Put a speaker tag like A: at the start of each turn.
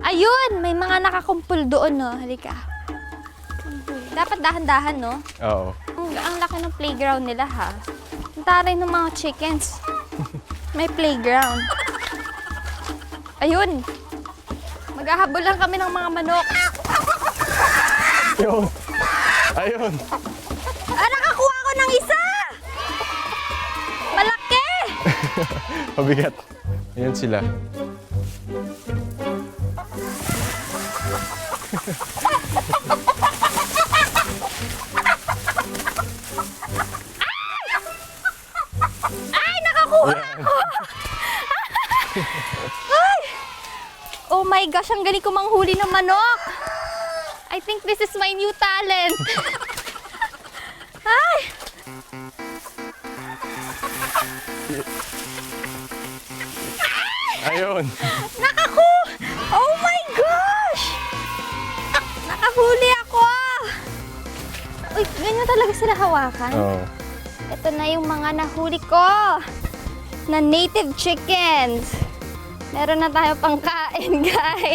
A: Ayun! May mga nakakumpul doon, no? Halika. Dapat dahan-dahan, no?
B: Oo.
A: Ang laki ng playground nila, ha? Ang taray ng mga chickens. May playground. Ayun! Maghahabol lang kami ng mga manok.
B: Ayun. Ayun.
A: Ah, nakakuha ko ng isa! Malaki!
B: Mabigat. Ayan sila.
A: Ay, nakakuha ako! Ay! Oh my gosh, ang galing ko manghuli ng manok! I think this is my new talent. Ay!
B: Ayun.
A: Nakaku! Oh my gosh! Nakahuli ako! Uy, ganyan talaga sila hawakan.
B: Oo.
A: Ito na yung mga nahuli ko na native chickens. Meron na tayo pang kain, guys.